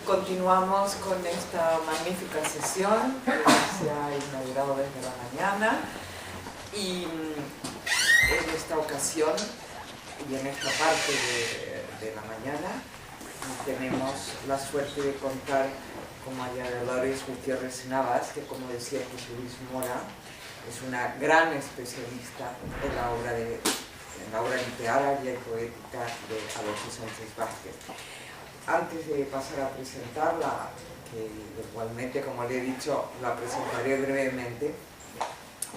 Continuamos con esta magnífica sesión que se ha inaugurado desde la mañana y en esta ocasión y en esta parte de la mañana tenemos la suerte de contar con María Dolores Gutiérrez Navas, que, como decía José Luis Mora, es una gran especialista en la obra literaria y poética de Adolfo Sánchez Vázquez. Antes de pasar a presentarla, que igualmente, como le he dicho, la presentaré brevemente,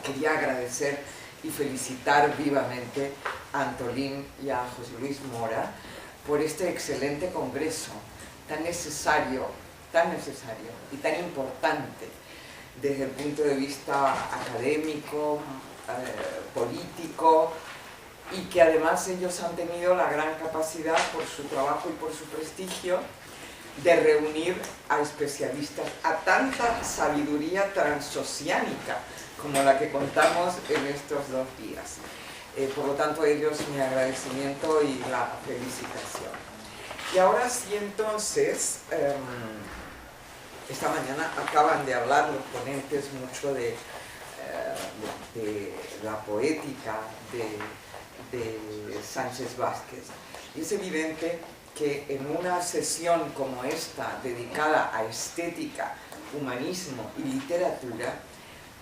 quería agradecer y felicitar vivamente a Antolín y a José Luis Mora por este excelente congreso tan necesario y tan importante desde el punto de vista académico, político, y que además ellos han tenido la gran capacidad, por su trabajo y por su prestigio, de reunir a especialistas, a tanta sabiduría transoceánica como la que contamos en estos 2 días. Por lo tanto, a ellos mi agradecimiento y la felicitación. Y ahora sí, entonces, esta mañana acaban de hablar los ponentes mucho de la poética de Sánchez Vázquez. Y es evidente que en una sesión como esta, dedicada a estética, humanismo y literatura,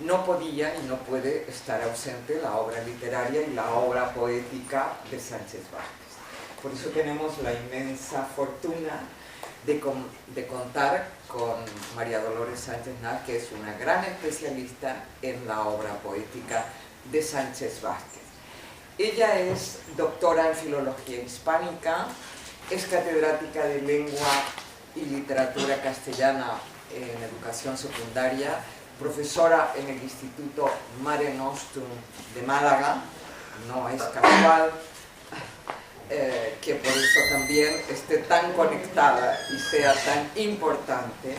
no podía y no puede estar ausente la obra literaria y la obra poética de Sánchez Vázquez. Por eso tenemos la inmensa fortuna de contar con María Dolores Sánchez Navas, que es una gran especialista en la obra poética de Sánchez Vázquez. Ella es doctora en Filología Hispánica, es catedrática de Lengua y Literatura Castellana en Educación Secundaria, profesora en el Instituto Mare Nostrum de Málaga. No es casual que por eso también esté tan conectada y sea tan importante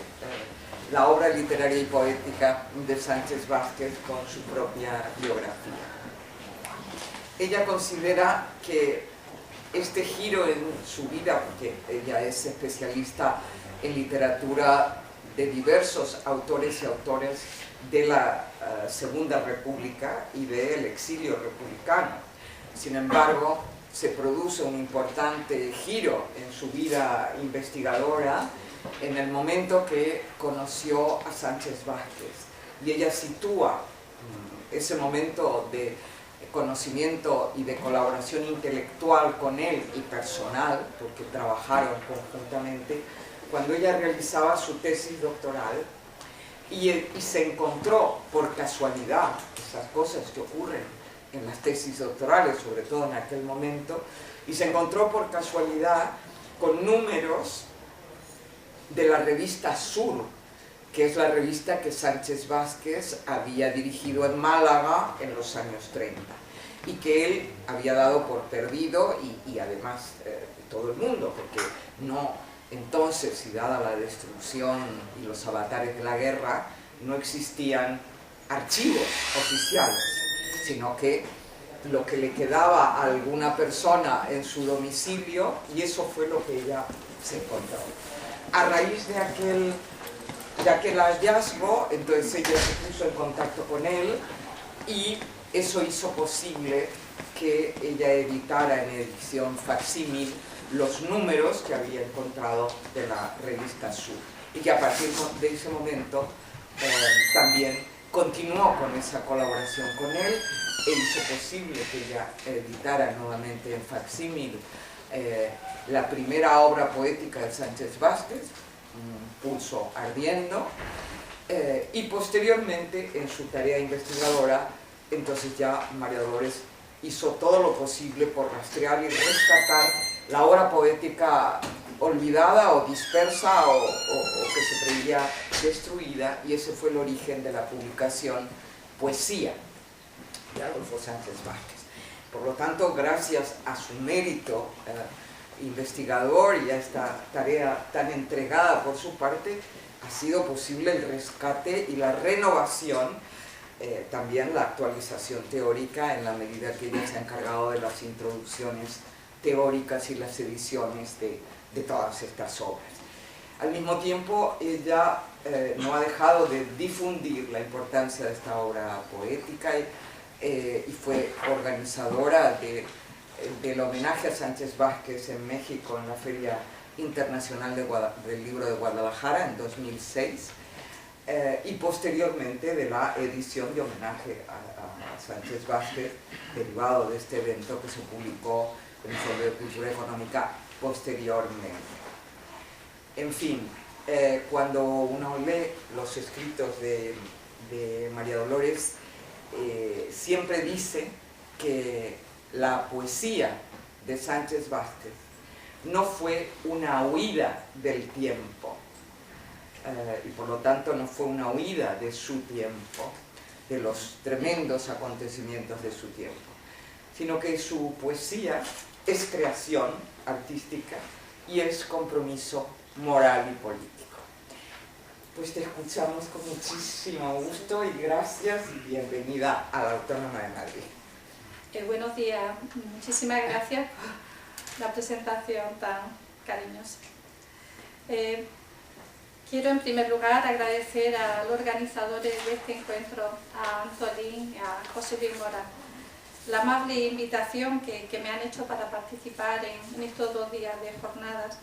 la obra literaria y poética de Sánchez Vázquez con su propia biografía. Ella considera que este giro en su vida, porque ella es especialista en literatura de diversos autores y autores de la Segunda República y del exilio republicano. Sin embargo, se produce un importante giro en su vida investigadora en el momento que conoció a Sánchez Vázquez. Y ella sitúa ese momento de conocimiento y de colaboración intelectual con él y personal, porque trabajaron conjuntamente, cuando ella realizaba su tesis doctoral y se encontró por casualidad, esas cosas que ocurren en las tesis doctorales, sobre todo en aquel momento, y se encontró por casualidad con números de la revista Sur, que es la revista que Sánchez Vázquez había dirigido en Málaga en los años 30 y que él había dado por perdido y además todo el mundo, porque no entonces, y dada la destrucción y los avatares de la guerra, no existían archivos oficiales, sino que lo que le quedaba a alguna persona en su domicilio, y eso fue lo que ella se encontró. A raíz de aquel hallazgo, entonces ella se puso en contacto con él y eso hizo posible que ella editara en edición facsímil los números que había encontrado de la revista Sur, y que a partir de ese momento también continuó con esa colaboración con él e hizo posible que ella editara nuevamente en facsímil la primera obra poética de Sánchez Vázquez, Pulso ardiendo, y posteriormente en su tarea investigadora, entonces ya María Dolores hizo todo lo posible por rastrear y rescatar la obra poética olvidada o dispersa o que se creía destruida, y ese fue el origen de la publicación Poesía de Adolfo Sánchez Vázquez. Por lo tanto, gracias a su mérito investigador y a esta tarea tan entregada por su parte, ha sido posible el rescate y la renovación, también la actualización teórica, en la medida que ella se ha encargado de las introducciones teóricas y las ediciones de todas estas obras. Al mismo tiempo, ella no ha dejado de difundir la importancia de esta obra poética y fue organizadora del homenaje a Sánchez Vázquez en México en la Feria Internacional del Libro de Guadalajara en 2006 y posteriormente de la edición de homenaje a Sánchez Vázquez derivado de este evento que se publicó en el Fondo de Cultura Económica posteriormente. En fin, cuando uno lee los escritos de María Dolores, siempre dice que la poesía de Sánchez Vázquez no fue una huida del tiempo, y por lo tanto no fue una huida de su tiempo, de los tremendos acontecimientos de su tiempo, sino que su poesía es creación artística y es compromiso moral y político. Pues te escuchamos con muchísimo gusto y gracias y bienvenida a la Autónoma de Madrid. Buenos días, muchísimas gracias por la presentación tan cariñosa. Quiero en primer lugar agradecer a los organizadores de este encuentro, a Antolín y a José Luis Mora, la amable invitación que me han hecho para participar en estos 2 días de jornadas.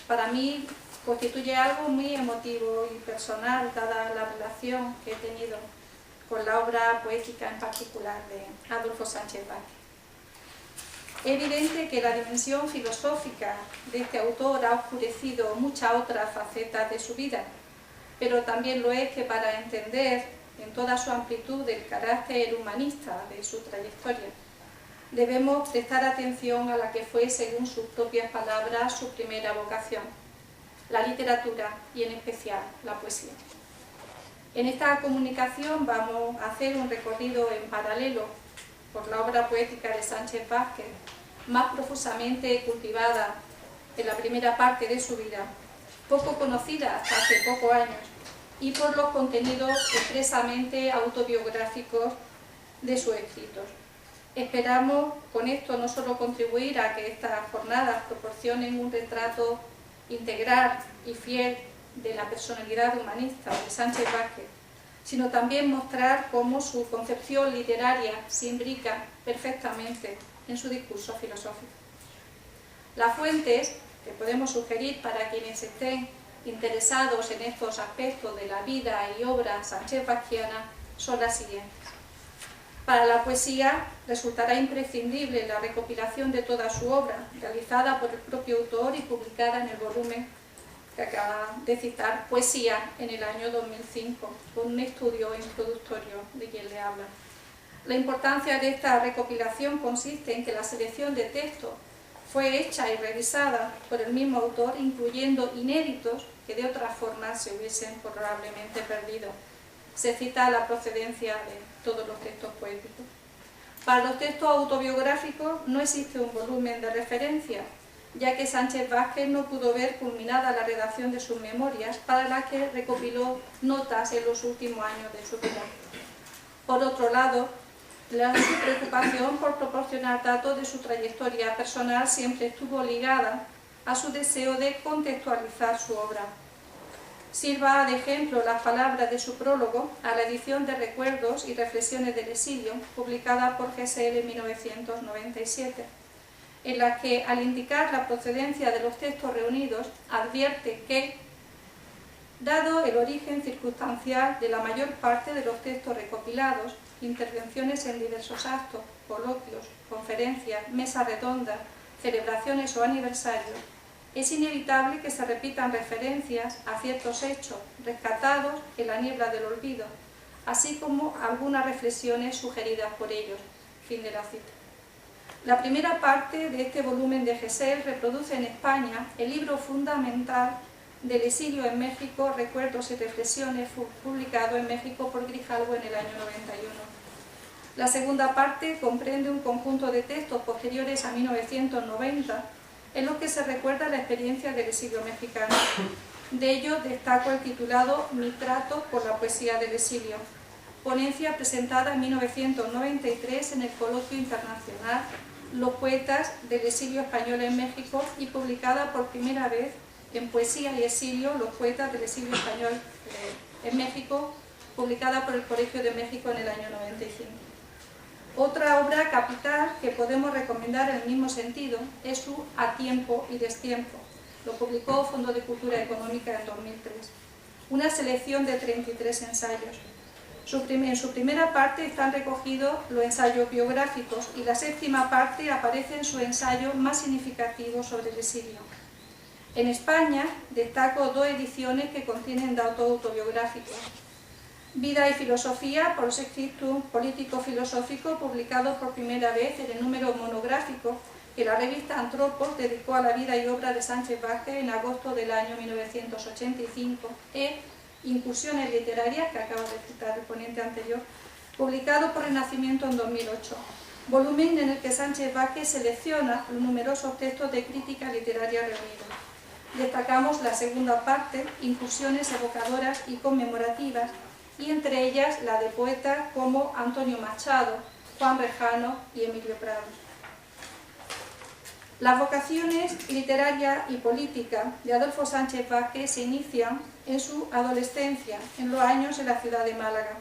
Para mí constituye algo muy emotivo y personal, dada la relación que he tenido con la obra poética en particular de Adolfo Sánchez Vázquez. Es evidente que la dimensión filosófica de este autor ha oscurecido muchas otras facetas de su vida, pero también lo es que para entender en toda su amplitud el carácter humanista de su trayectoria, debemos prestar atención a la que fue, según sus propias palabras, su primera vocación, la literatura y en especial la poesía. En esta comunicación vamos a hacer un recorrido en paralelo por la obra poética de Sánchez Vázquez, más profusamente cultivada en la primera parte de su vida, poco conocida hasta hace pocos años, y por los contenidos expresamente autobiográficos de sus escritos. Esperamos con esto no solo contribuir a que estas jornadas proporcionen un retrato integral y fiel de la personalidad humanista de Sánchez Vázquez, sino también mostrar cómo su concepción literaria se imbrica perfectamente en su discurso filosófico. Las fuentes que podemos sugerir para quienes estén interesados en estos aspectos de la vida y obra sánchez-vázquiana son las siguientes. Para la poesía resultará imprescindible la recopilación de toda su obra, realizada por el propio autor y publicada en el volumen que acaba de citar, Poesía, en el año 2005, con un estudio introductorio de quien le habla. La importancia de esta recopilación consiste en que la selección de textos fue hecha y revisada por el mismo autor, incluyendo inéditos que de otra forma se hubiesen probablemente perdido. Se cita la procedencia de todos los textos poéticos. Para los textos autobiográficos no existe un volumen de referencia, ya que Sánchez Vázquez no pudo ver culminada la redacción de sus memorias, para la que recopiló notas en los últimos años de su vida. Por otro lado, su preocupación por proporcionar datos de su trayectoria personal siempre estuvo ligada a su deseo de contextualizar su obra. Sirva de ejemplo las palabras de su prólogo a la edición de Recuerdos y Reflexiones del Exilio, publicada por GSL en 1997, en la que, al indicar la procedencia de los textos reunidos, advierte que, dado el origen circunstancial de la mayor parte de los textos recopilados, intervenciones en diversos actos, coloquios, conferencias, mesas redondas, celebraciones o aniversarios, es inevitable que se repitan referencias a ciertos hechos rescatados en la niebla del olvido, así como algunas reflexiones sugeridas por ellos. Fin de la cita. La primera parte de este volumen de Gesell reproduce en España el libro fundamental del exilio en México, Recuerdos y Reflexiones, publicado en México por Grijalvo en el año 91. La segunda parte comprende un conjunto de textos posteriores a 1990, en los que se recuerda la experiencia del exilio mexicano. De ello destaco el titulado Mi trato por la poesía del exilio, ponencia presentada en 1993 en el Coloquio Internacional Los Poetas del Exilio Español en México y publicada por primera vez en Poesía y Exilio, los poetas del exilio español en México, publicada por el Colegio de México en el año 95. Otra obra capital que podemos recomendar en el mismo sentido es su A tiempo y destiempo. Lo publicó Fondo de Cultura Económica en 2003. Una selección de 33 ensayos. En su primera parte están recogidos los ensayos biográficos y la séptima parte aparece en su ensayo más significativo sobre el exilio. En España destaco 2 ediciones que contienen datos autobiográficos. Vida y filosofía, por Scriptum político-filosófico, publicado por primera vez en el número monográfico que la revista Antropos dedicó a la vida y obra de Sánchez Vázquez en agosto del año 1985, e Incursiones literarias, que acaba de citar el ponente anterior, publicado por Renacimiento en 2008, volumen en el que Sánchez Vázquez selecciona los numerosos textos de crítica literaria reunidos. Destacamos la segunda parte, Incursiones evocadoras y conmemorativas, y entre ellas la de poetas como Antonio Machado, Juan Rejano y Emilio Prado. Las vocaciones literaria y política de Adolfo Sánchez Vázquez se inician en su adolescencia, en los años en la ciudad de Málaga,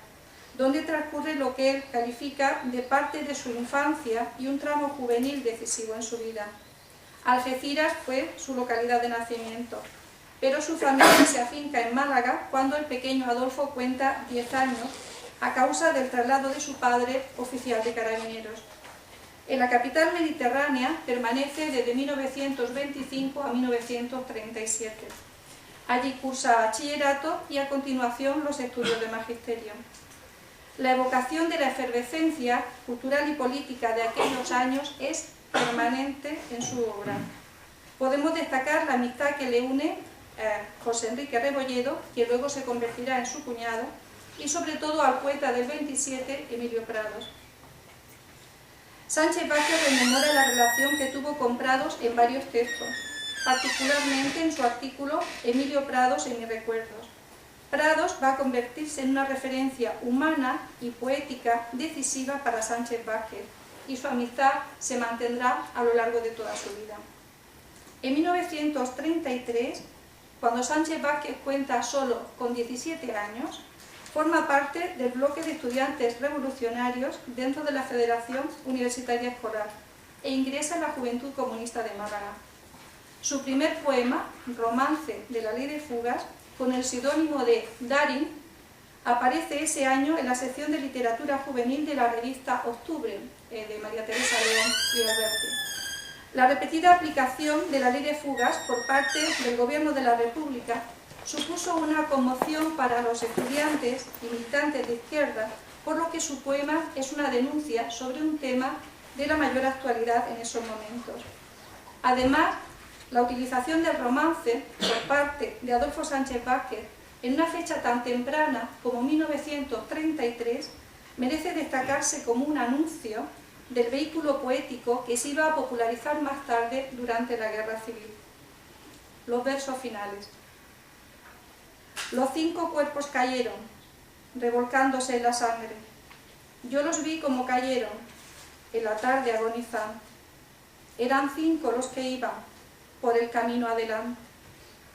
donde transcurre lo que él califica de parte de su infancia y un tramo juvenil decisivo en su vida. Algeciras fue su localidad de nacimiento, pero su familia se afinca en Málaga cuando el pequeño Adolfo cuenta 10 años a causa del traslado de su padre, oficial de carabineros. En la capital mediterránea permanece desde 1925 a 1937. Allí cursa bachillerato y a continuación los estudios de magisterio. La evocación de la efervescencia cultural y política de aquellos años es permanente en su obra. Podemos destacar la amistad que le une José Enrique Rebolledo, que luego se convertirá en su cuñado, y sobre todo al poeta del 27, Emilio Prados. Sánchez Vázquez rememora la relación que tuvo con Prados en varios textos, particularmente en su artículo Emilio Prados en mis recuerdos. Prados va a convertirse en una referencia humana y poética decisiva para Sánchez Vázquez, y su amistad se mantendrá a lo largo de toda su vida. En 1933, cuando Sánchez Vázquez cuenta solo con 17 años, forma parte del bloque de estudiantes revolucionarios dentro de la Federación Universitaria Escolar e ingresa en la Juventud Comunista de Málaga. Su primer poema, Romance de la Ley de Fugas, con el seudónimo de Darín, aparece ese año en la sección de literatura juvenil de la revista Octubre, de María Teresa León y Alberti. La repetida aplicación de la Ley de Fugas por parte del Gobierno de la República supuso una conmoción para los estudiantes y militantes de izquierda, por lo que su poema es una denuncia sobre un tema de la mayor actualidad en esos momentos. Además, la utilización del romance por parte de Adolfo Sánchez Vázquez en una fecha tan temprana como 1933 merece destacarse como un anuncio del vehículo poético que se iba a popularizar más tarde durante la Guerra Civil. Los versos finales. Los 5 cuerpos cayeron, revolcándose en la sangre. Yo los vi como cayeron, en la tarde agonizante. Eran 5 los que iban por el camino adelante.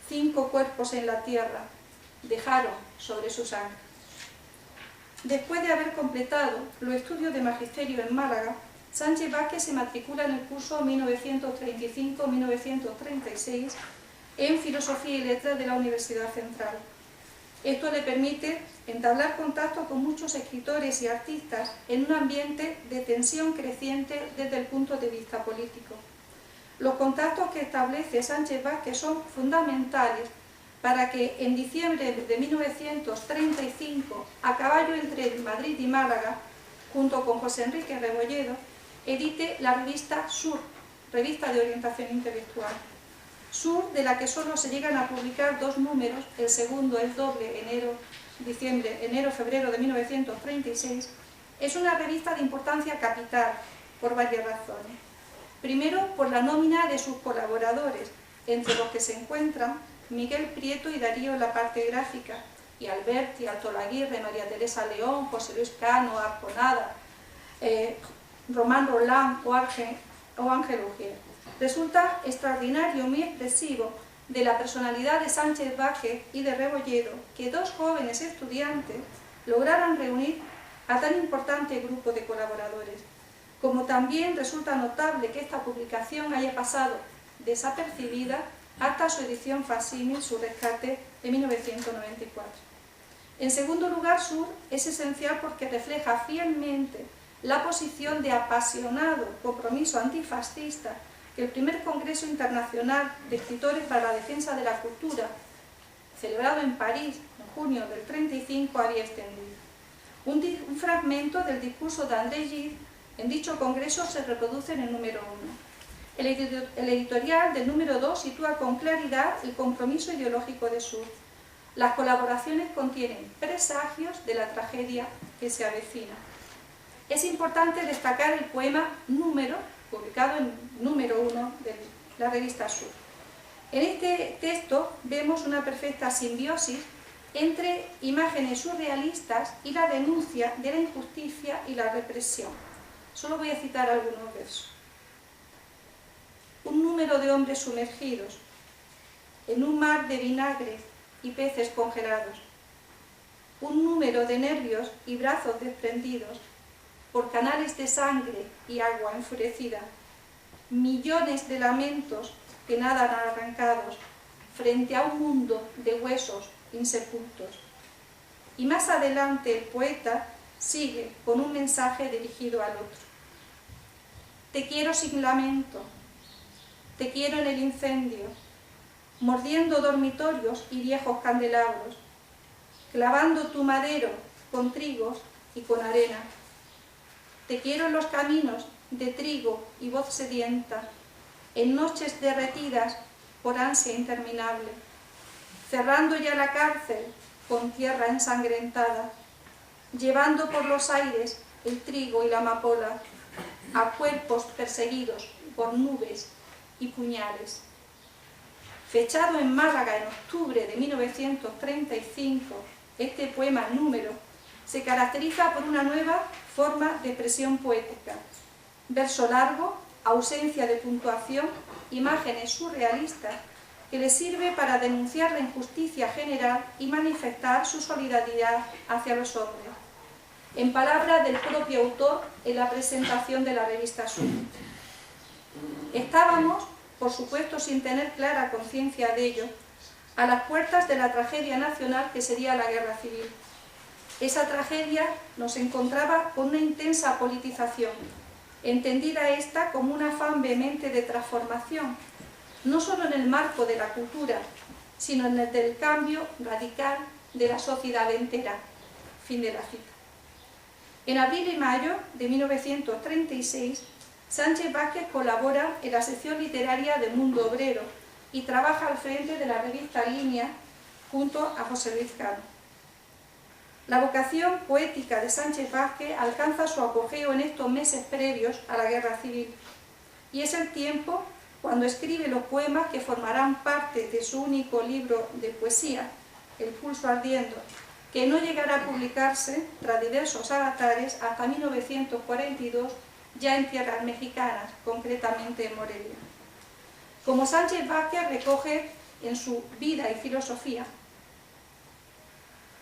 5 cuerpos en la tierra, dejaron sobre su sangre. Después de haber completado los estudios de magisterio en Málaga, Sánchez Vázquez se matricula en el curso 1935-1936 en Filosofía y Letras de la Universidad Central. Esto le permite entablar contacto con muchos escritores y artistas en un ambiente de tensión creciente desde el punto de vista político. Los contactos que establece Sánchez Vázquez son fundamentales para que en diciembre de 1935, a caballo entre Madrid y Málaga, junto con José Enrique Rebolledo, edite la revista Sur, revista de orientación intelectual. Sur, de la que solo se llegan a publicar 2 números, el segundo es doble, enero-febrero de 1936, es una revista de importancia capital por varias razones. Primero, por la nómina de sus colaboradores, entre los que se encuentran Miguel Prieto y Darío en la parte gráfica, y Alberti, Alto Aguirre, María Teresa León, José Luis Cano, Arconada, Román Roland o Ángel Ujier. Resulta extraordinario, muy expresivo, de la personalidad de Sánchez Vázquez y de Rebolledo que dos jóvenes estudiantes lograran reunir a tan importante grupo de colaboradores, como también resulta notable que esta publicación haya pasado desapercibida hasta su edición facsímil, su rescate de 1994. En segundo lugar, Sur es esencial porque refleja fielmente la posición de apasionado compromiso antifascista que el primer Congreso Internacional de Escritores para la Defensa de la Cultura, celebrado en París en junio del 35, había extendido. Un fragmento del discurso de André Gide en dicho congreso se reproduce en el número 1. El editorial del número 2 sitúa con claridad el compromiso ideológico de Sur. Las colaboraciones contienen presagios de la tragedia que se avecina. Es importante destacar el poema Número, publicado en número 1 de la revista Sur. En este texto vemos una perfecta simbiosis entre imágenes surrealistas y la denuncia de la injusticia y la represión. Solo voy a citar algunos versos. Un número de hombres sumergidos en un mar de vinagre y peces congelados. Un número de nervios y brazos desprendidos por canales de sangre y agua enfurecida. Millones de lamentos que nadan arrancados frente a un mundo de huesos insepultos. Y más adelante el poeta sigue con un mensaje dirigido al otro. Te quiero sin lamento, te quiero en el incendio, mordiendo dormitorios y viejos candelabros, clavando tu madero con trigos y con arena. Te quiero en los caminos de trigo y voz sedienta, en noches derretidas por ansia interminable, cerrando ya la cárcel con tierra ensangrentada, llevando por los aires el trigo y la amapola, a cuerpos perseguidos por nubes y puñales. Fechado en Málaga en octubre de 1935, este poema Número se caracteriza por una nueva forma de expresión poética. Verso largo, ausencia de puntuación, imágenes surrealistas, que le sirve para denunciar la injusticia general y manifestar su solidaridad hacia los hombres. En palabras del propio autor en la presentación de la revista Sur. Estábamos, por supuesto sin tener clara conciencia de ello, a las puertas de la tragedia nacional que sería la guerra civil. Esa tragedia nos encontraba con una intensa politización, entendida esta como un afán vehemente de transformación, no solo en el marco de la cultura, sino en el del cambio radical de la sociedad entera. Fin de la cita. En abril y mayo de 1936, Sánchez Vázquez colabora en la sección literaria de Mundo Obrero y trabaja al frente de la revista Línea junto a José Luis Cano. La vocación poética de Sánchez Vázquez alcanza su apogeo en estos meses previos a la Guerra Civil y es el tiempo cuando escribe los poemas que formarán parte de su único libro de poesía, El pulso ardiendo, que no llegará a publicarse, tras diversos avatares, hasta 1942, ya en tierras mexicanas, concretamente en Morelia. Como Sánchez Vázquez recoge en su Vida y Filosofía,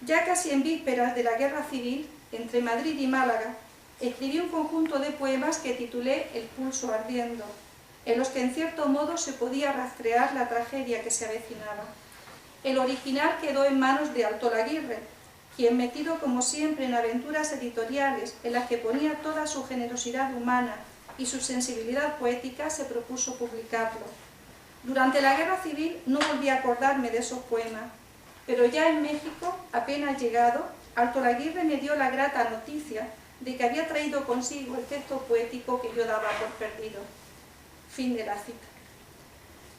ya casi en vísperas de la Guerra Civil, entre Madrid y Málaga, escribí un conjunto de poemas que titulé El pulso ardiendo, en los que en cierto modo se podía rastrear la tragedia que se avecinaba. El original quedó en manos de Altolaguirre, quien, metido como siempre en aventuras editoriales en las que ponía toda su generosidad humana y su sensibilidad poética, se propuso publicarlo. Durante la Guerra Civil no volví a acordarme de esos poemas, pero ya en México, apenas llegado, Altolaguirre me dio la grata noticia de que había traído consigo el texto poético que yo daba por perdido. Fin de la cita.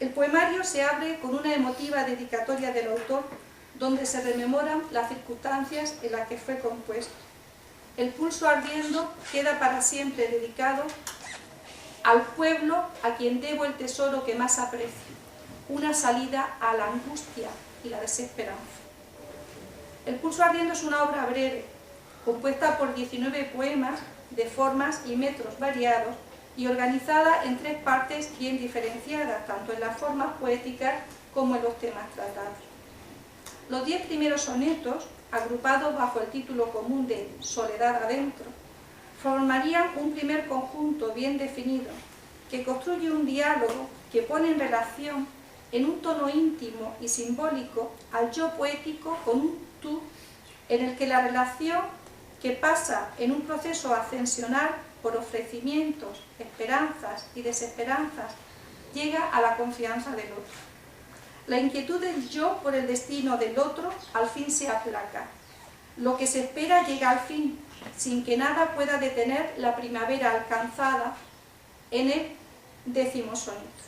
El poemario se abre con una emotiva dedicatoria del autor, donde se rememoran las circunstancias en las que fue compuesto. El pulso ardiendo queda para siempre dedicado al pueblo a quien debo el tesoro que más aprecio, una salida a la angustia y la desesperanza. El pulso ardiendo es una obra breve, compuesta por 19 poemas de formas y metros variados y organizada en 3 partes bien diferenciadas, tanto en las formas poéticas como en los temas tratados. Los 10 primeros sonetos, agrupados bajo el título común de Soledad adentro, formarían un primer conjunto bien definido, que construye un diálogo que pone en relación, en un tono íntimo y simbólico, al yo poético con un tú, en el que la relación, que pasa en un proceso ascensional por ofrecimientos, esperanzas y desesperanzas, llega a la confianza del otro. La inquietud del yo por el destino del otro al fin se aplaca. Lo que se espera llega al fin, sin que nada pueda detener la primavera alcanzada en el 10º soneto.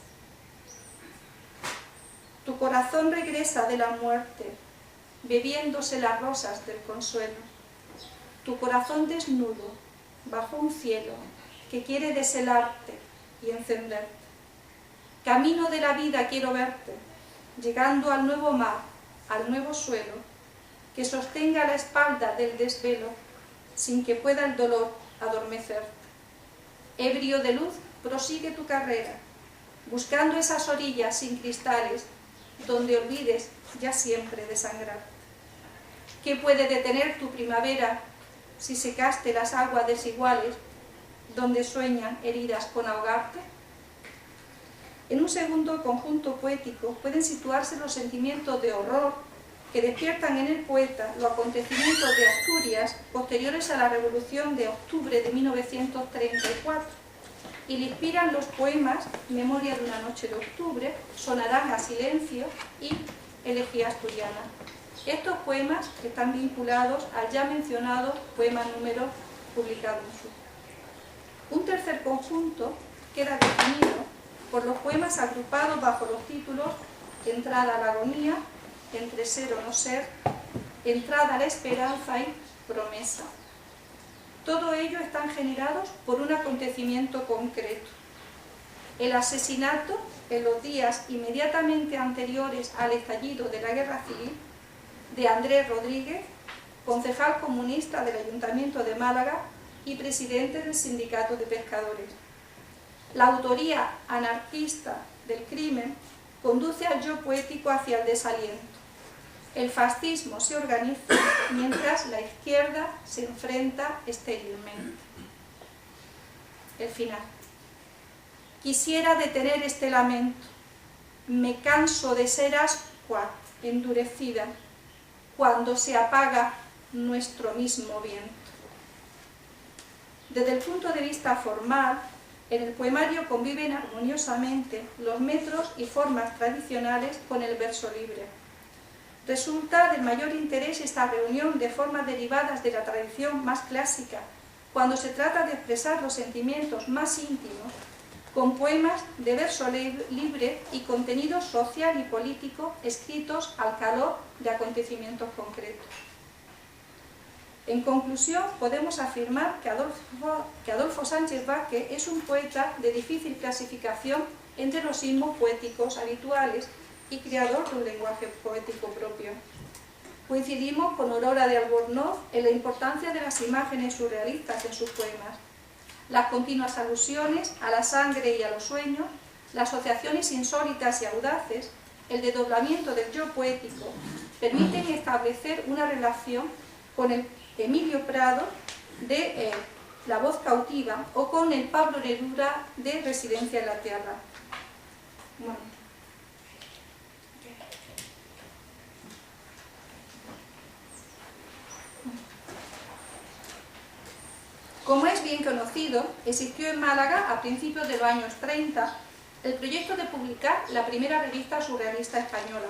Tu corazón regresa de la muerte, bebiéndose las rosas del consuelo. Tu corazón desnudo, bajo un cielo que quiere deshelarte y encenderte. Camino de la vida quiero verte, llegando al nuevo mar, al nuevo suelo, que sostenga la espalda del desvelo, sin que pueda el dolor adormecerte. Ebrio de luz, prosigue tu carrera, buscando esas orillas sin cristales, donde olvides ya siempre desangrarte. ¿Qué puede detener tu primavera si secaste las aguas desiguales, donde sueñan heridas con ahogarte? En un segundo conjunto poético pueden situarse los sentimientos de horror que despiertan en el poeta los acontecimientos de Asturias posteriores a la Revolución de Octubre de 1934 y le inspiran los poemas Memoria de una noche de octubre, Sonarán a silencio y Elegía asturiana. Estos poemas están vinculados al ya mencionado poema número publicado en su. Un tercer conjunto queda definido por los poemas agrupados bajo los títulos Entrada a la agonía, Entre ser o no ser, Entrada a la esperanza y Promesa. Todos ellos están generados por un acontecimiento concreto. El asesinato, en los días inmediatamente anteriores al estallido de la Guerra Civil, de Andrés Rodríguez, concejal comunista del Ayuntamiento de Málaga y presidente del Sindicato de Pescadores. La autoría anarquista del crimen conduce al yo poético hacia el desaliento. El fascismo se organiza mientras la izquierda se enfrenta estérilmente. El final. Quisiera detener este lamento. Me canso de ser ascua endurecida cuando se apaga nuestro mismo viento. Desde el punto de vista formal, en el poemario conviven armoniosamente los metros y formas tradicionales con el verso libre. Resulta del mayor interés esta reunión de formas derivadas de la tradición más clásica, cuando se trata de expresar los sentimientos más íntimos, con poemas de verso libre y contenido social y político escritos al calor de acontecimientos concretos. En conclusión, podemos afirmar que Adolfo Sánchez Vázquez es un poeta de difícil clasificación entre los sismos poéticos habituales y creador de un lenguaje poético propio. Coincidimos con Aurora de Albornoz en la importancia de las imágenes surrealistas en sus poemas. Las continuas alusiones a la sangre y a los sueños, las asociaciones insólitas y audaces, el desdoblamiento del yo poético, permiten establecer una relación con el Emilio Prado de La voz cautiva o con el Pablo Neruda de Residencia en la Tierra. Bueno. Como es bien conocido, existió en Málaga a principios de los años 30 el proyecto de publicar la primera revista surrealista española,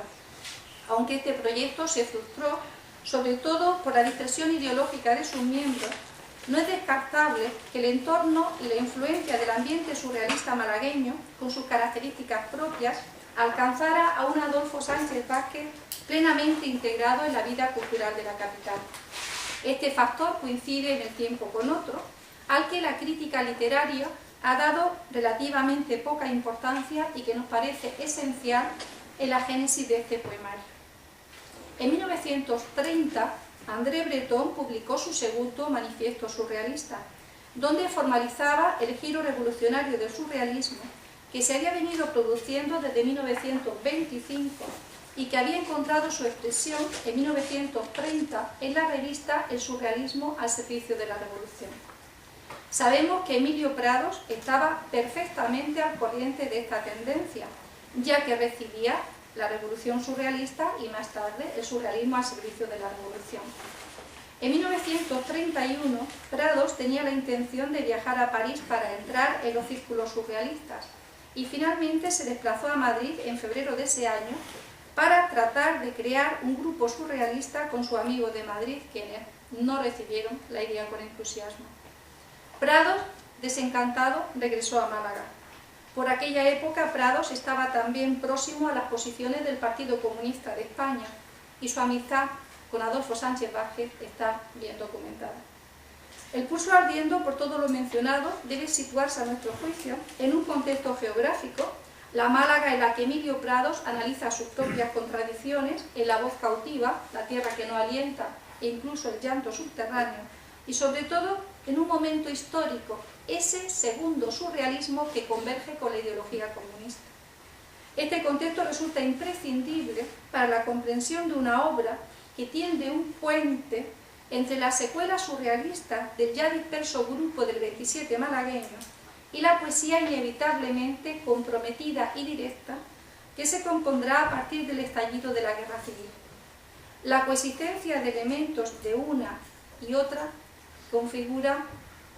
aunque este proyecto se frustró sobre todo por la dispersión ideológica de sus miembros. No es descartable que el entorno y la influencia del ambiente surrealista malagueño, con sus características propias, alcanzara a un Adolfo Sánchez Vázquez plenamente integrado en la vida cultural de la capital. Este factor coincide en el tiempo con otro, al que la crítica literaria ha dado relativamente poca importancia y que nos parece esencial en la génesis de este poemario. En 1930, André Breton publicó su segundo manifiesto surrealista, donde formalizaba el giro revolucionario del surrealismo que se había venido produciendo desde 1925 y que había encontrado su expresión en 1930 en la revista El surrealismo al servicio de la revolución. Sabemos que Emilio Prados estaba perfectamente al corriente de esta tendencia, ya que recibía la revolución surrealista y más tarde el surrealismo al servicio de la revolución. En 1931, Prados tenía la intención de viajar a París para entrar en los círculos surrealistas y finalmente se desplazó a Madrid en febrero de ese año para tratar de crear un grupo surrealista con su amigo de Madrid, quienes no recibieron la idea con entusiasmo. Prados, desencantado, regresó a Málaga. Por aquella época, Prados estaba también próximo a las posiciones del Partido Comunista de España y su amistad con Adolfo Sánchez Vázquez está bien documentada. El Pulso Ardiendo, por todo lo mencionado, debe situarse a nuestro juicio en un contexto geográfico, la Málaga en la que Emilio Prados analiza sus propias contradicciones en La voz cautiva, La tierra que no alienta e incluso El llanto subterráneo, y sobre todo en un momento histórico, ese segundo surrealismo que converge con la ideología comunista. Este contexto resulta imprescindible para la comprensión de una obra que tiende un puente entre la secuela surrealista del ya disperso grupo del 27 malagueño y la poesía inevitablemente comprometida y directa que se compondrá a partir del estallido de la Guerra Civil. La coexistencia de elementos de una y otra configura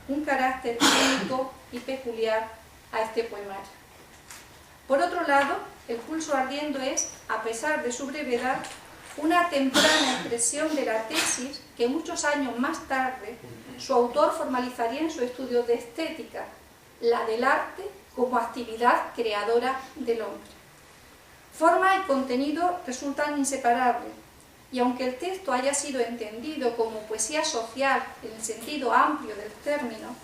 un carácter único y peculiar a este poemario. Por otro lado, El Pulso Ardiendo es, a pesar de su brevedad, una temprana expresión de la tesis que muchos años más tarde su autor formalizaría en su estudio de estética, la del arte como actividad creadora del hombre. Forma y contenido resultan inseparables, y aunque el texto haya sido entendido como poesía social en el sentido amplio del término,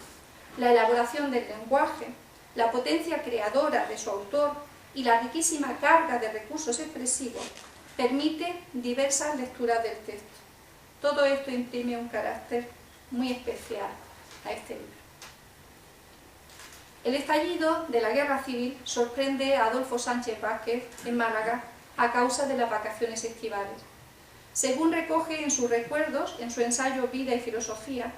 la elaboración del lenguaje, la potencia creadora de su autor y la riquísima carga de recursos expresivos permite diversas lecturas del texto. Todo esto imprime un carácter muy especial a este libro. El estallido de la Guerra Civil sorprende a Adolfo Sánchez Vázquez en Málaga a causa de las vacaciones estivales. Según recoge en sus recuerdos, en su ensayo Vida y Filosofía,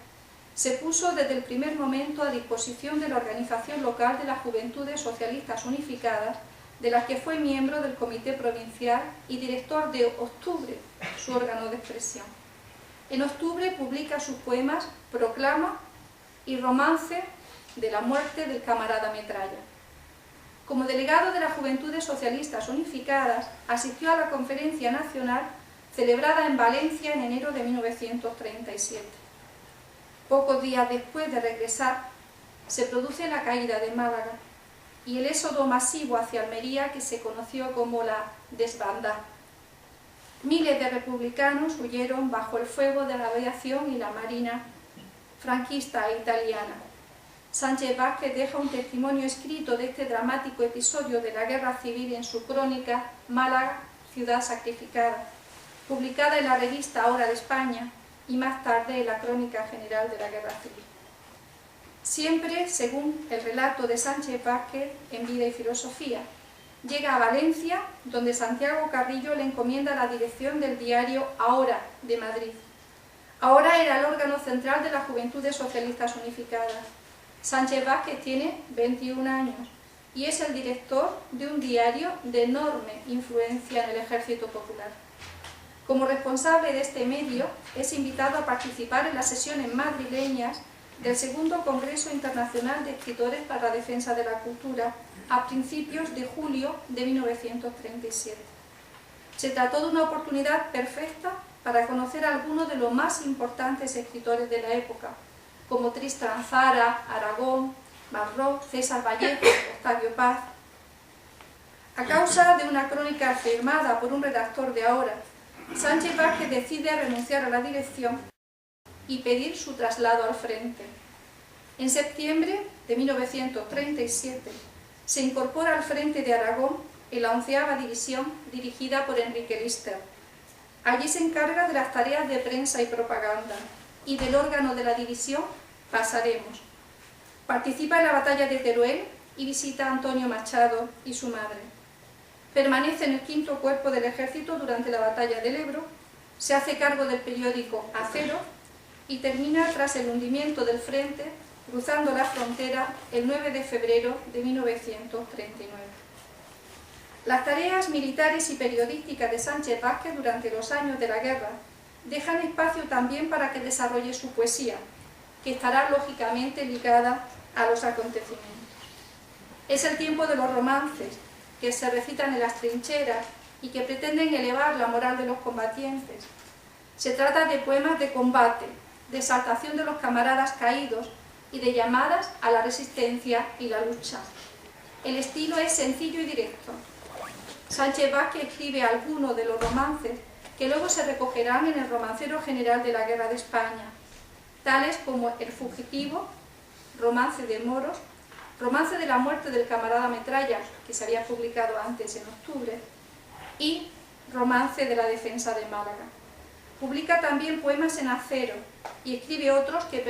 se puso desde el primer momento a disposición de la organización local de las Juventudes Socialistas Unificadas, de las que fue miembro del Comité Provincial y director de Octubre, su órgano de expresión. En Octubre publica sus poemas Proclama y Romance de la muerte del camarada Metralla. Como delegado de las Juventudes Socialistas Unificadas, asistió a la Conferencia Nacional celebrada en Valencia en enero de 1937. Pocos días después de regresar, se produce la caída de Málaga y el éxodo masivo hacia Almería que se conoció como la desbandada. Miles de republicanos huyeron bajo el fuego de la aviación y la marina franquista e italiana. Sánchez Vázquez deja un testimonio escrito de este dramático episodio de la Guerra Civil en su crónica Málaga, ciudad sacrificada, publicada en la revista Hora de España y más tarde en la Crónica General de la Guerra Civil. Siempre según el relato de Sánchez Vázquez en Vida y Filosofía, llega a Valencia, donde Santiago Carrillo le encomienda la dirección del diario Ahora de Madrid. Ahora era el órgano central de las Juventudes Socialistas Unificadas. Sánchez Vázquez tiene 21 años y es el director de un diario de enorme influencia en el Ejército Popular. Como responsable de este medio, es invitado a participar en las sesiones madrileñas del Segundo Congreso Internacional de Escritores para la Defensa de la Cultura a principios de julio de 1937. Se trató de una oportunidad perfecta para conocer a algunos de los más importantes escritores de la época, como Tristán Tzara, Aragón, Marró, César Vallejo, Octavio Paz. A causa de una crónica firmada por un redactor de Ahora, Sánchez Vázquez decide renunciar a la dirección y pedir su traslado al frente. En septiembre de 1937 se incorpora al frente de Aragón en la 11ª División dirigida por Enrique Lister. Allí se encarga de las tareas de prensa y propaganda y del órgano de la división Pasaremos. Participa en la batalla de Teruel y visita a Antonio Machado y su madre. Permanece en el 5º Cuerpo del Ejército durante la batalla del Ebro, se hace cargo del periódico Acero y termina tras el hundimiento del frente, cruzando la frontera el 9 de febrero de 1939. Las tareas militares y periodísticas de Sánchez Vázquez durante los años de la guerra dejan espacio también para que desarrolle su poesía, que estará lógicamente ligada a los acontecimientos. Es el tiempo de los romances, que se recitan en las trincheras y que pretenden elevar la moral de los combatientes. Se trata de poemas de combate, de exaltación de los camaradas caídos y de llamadas a la resistencia y la lucha. El estilo es sencillo y directo. Sánchez Vázquez escribe algunos de los romances que luego se recogerán en el Romancero General de la Guerra de España, tales como El fugitivo, Romance de moros, Romance de la muerte del camarada Metralla, que se había publicado antes en octubre, y Romance de la defensa de Málaga. Publica también poemas en acero y escribe otros que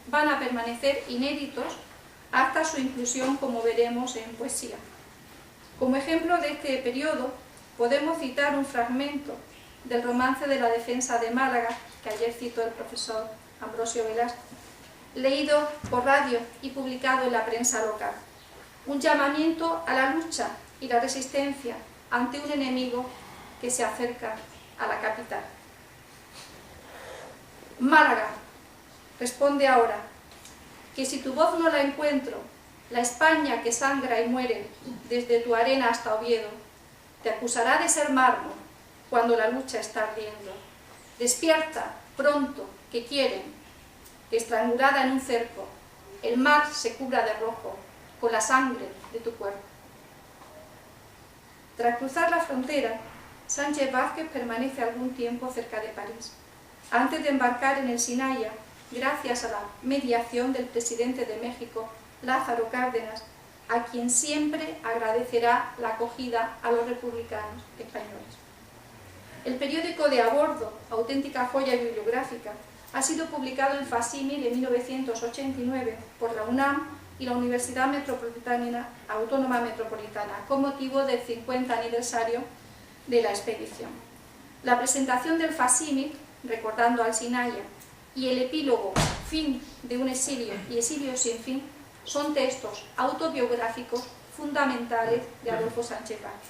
van a permanecer inéditos hasta su inclusión, como veremos, en poesía. Como ejemplo de este periodo, podemos citar un fragmento del Romance de la defensa de Málaga, que ayer citó el profesor Ambrosio Velasco, leído por radio y publicado en la prensa local. Un llamamiento a la lucha y la resistencia ante un enemigo que se acerca a la capital. Málaga, responde ahora, que si tu voz no la encuentro, la España que sangra y muere desde tu arena hasta Oviedo, te acusará de ser mármol cuando la lucha está ardiendo. Despierta, pronto, que quieren, que estrangulada en un cerco, el mar se cubra de rojo con la sangre de tu cuerpo. Tras cruzar la frontera, Sánchez Vázquez permanece algún tiempo cerca de París, antes de embarcar en el Sinaia, gracias a la mediación del presidente de México, Lázaro Cárdenas, a quien siempre agradecerá la acogida a los republicanos españoles. El periódico de a bordo, auténtica joya bibliográfica, ha sido publicado en facsímil en 1989 por la UNAM y la Universidad Autónoma Metropolitana, con motivo del 50 aniversario de la expedición. La presentación del facsímil, recordando al Sinaia, y el epílogo Fin de un exilio y exilio sin fin, son textos autobiográficos fundamentales de Adolfo Sánchez Vázquez.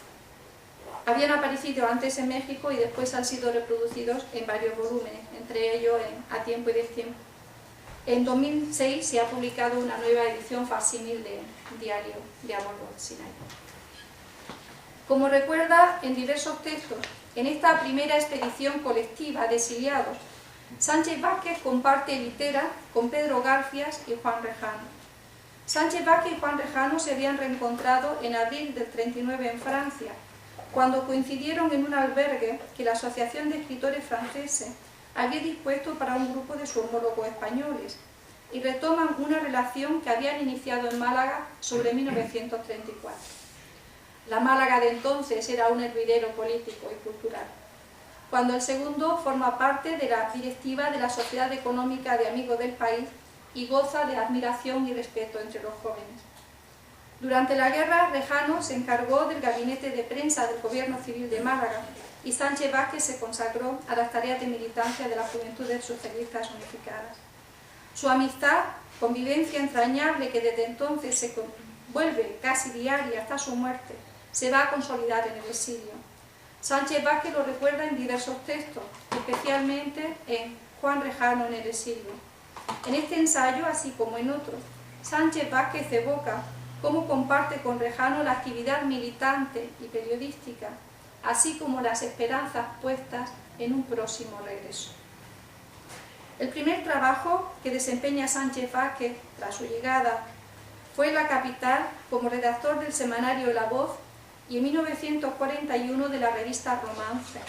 Habían aparecido antes en México y después han sido reproducidos en varios volúmenes, entre ellos en A tiempo y destiempo. En 2006 se ha publicado una nueva edición facsímil de Diario de a bordo del Sinaia. Como recuerda en diversos textos, en esta primera expedición colectiva de exiliados, Sánchez Vázquez comparte litera con Pedro Garfias y Juan Rejano. Sánchez Vázquez y Juan Rejano se habían reencontrado en abril del 39 en Francia, cuando coincidieron en un albergue que la Asociación de Escritores Franceses había dispuesto para un grupo de sus homólogos españoles, y retoman una relación que habían iniciado en Málaga sobre 1934. La Málaga de entonces era un hervidero político y cultural, cuando el segundo forma parte de la directiva de la Sociedad Económica de Amigos del País y goza de admiración y respeto entre los jóvenes. Durante la guerra, Rejano se encargó del gabinete de prensa del Gobierno Civil de Málaga y Sánchez Vázquez se consagró a las tareas de militancia de las Juventudes Socialistas Unificadas. Su amistad, convivencia entrañable que desde entonces se vuelve casi diaria hasta su muerte, se va a consolidar en el exilio. Sánchez Vázquez lo recuerda en diversos textos, especialmente en Juan Rejano en el exilio. En este ensayo, así como en otros, Sánchez Vázquez evoca cómo comparte con Rejano la actividad militante y periodística, así como las esperanzas puestas en un próximo regreso. El primer trabajo que desempeña Sánchez Vázquez tras su llegada fue en la capital como redactor del semanario La Voz y en 1941 de la revista Romance.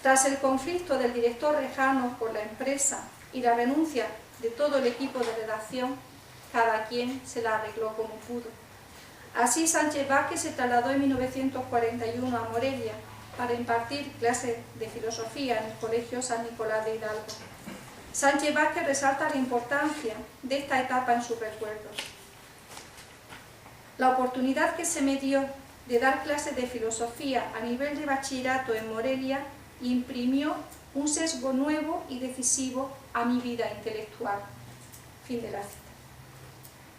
Tras el conflicto del director Rejano por la empresa y la renuncia de todo el equipo de redacción, cada quien se la arregló como pudo. Así Sánchez Vázquez se trasladó en 1941 a Morelia para impartir clases de filosofía en el Colegio San Nicolás de Hidalgo. Sánchez Vázquez resalta la importancia de esta etapa en sus recuerdos. La oportunidad que se me dio de dar clases de filosofía a nivel de bachillerato en Morelia imprimió un sesgo nuevo y decisivo a mi vida intelectual. Fin de la cita.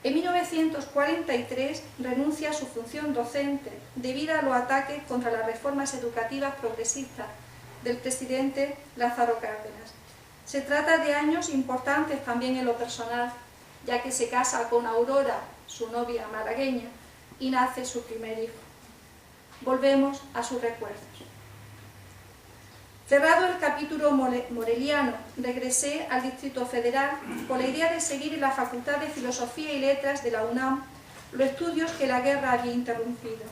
En 1943 renuncia a su función docente debido a los ataques contra las reformas educativas progresistas del presidente Lázaro Cárdenas. Se trata de años importantes también en lo personal, ya que se casa con Aurora, su novia malagueña, y nace su primer hijo. Volvemos a sus recuerdos. Cerrado el capítulo moreliano, regresé al Distrito Federal con la idea de seguir en la Facultad de Filosofía y Letras de la UNAM los estudios que la guerra había interrumpido.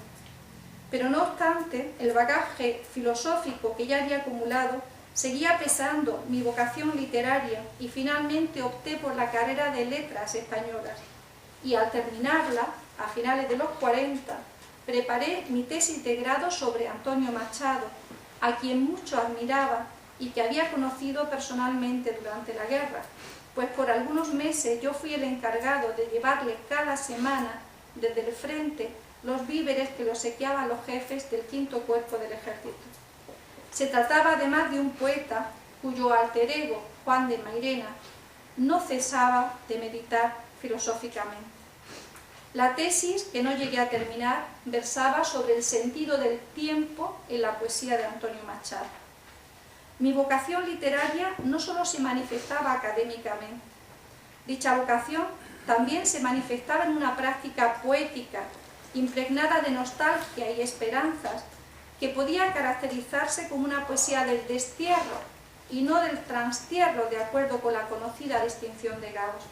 Pero no obstante, el bagaje filosófico que ya había acumulado seguía pesando mi vocación literaria y finalmente opté por la carrera de Letras Españolas. Y al terminarla, a finales de los 40, preparé mi tesis de grado sobre Antonio Machado, a quien mucho admiraba y que había conocido personalmente durante la guerra, pues por algunos meses yo fui el encargado de llevarle cada semana desde el frente los víveres que le obsequiaban los jefes del V Cuerpo del Ejército. Se trataba además de un poeta cuyo alter ego, Juan de Mairena, no cesaba de meditar filosóficamente. La tesis, que no llegué a terminar, versaba sobre el sentido del tiempo en la poesía de Antonio Machado. Mi vocación literaria no solo se manifestaba académicamente. Dicha vocación también se manifestaba en una práctica poética, impregnada de nostalgia y esperanzas, que podía caracterizarse como una poesía del destierro y no del transtierro, de acuerdo con la conocida distinción de Gauss.